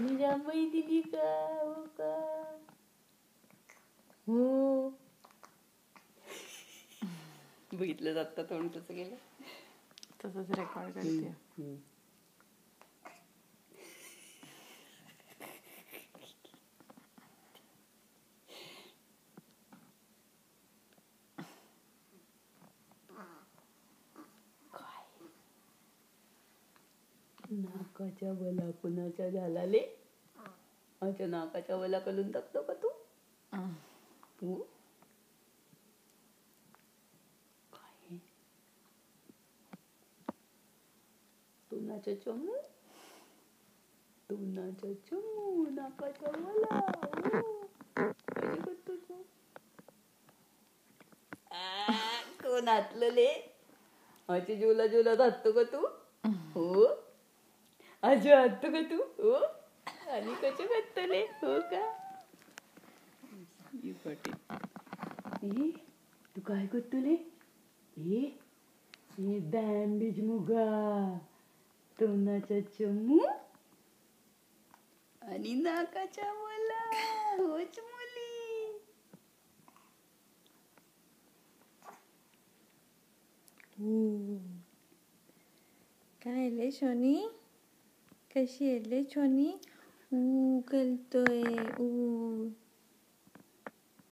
मी जांभई दिली का? हो का? हो. बघितलं जातं तोंड तसं गेलं. तसंच रेकॉर्ड करते. नाकाच्या वला कुणाच्या झालाले? अच्छा, नाकाच्या वला कलून टाकतो का तू? काय तोंडाच्या चमू, तोंडाच्या चमू, नाकाच्या वला. कशी करतो तू? कोण हातलले? अच्छा, जोला जोला हाततो का तू? हो. अच्छा, हाततो का तू? हो. आणि कसे करतले? हो का? तू काय करतले? बॅम्बीज मुगा, तोंडाच्या चमू आणि नाकाच्या वला. होच मुली. काय ले शोनी? कशी आहे ले शोनी? करतोय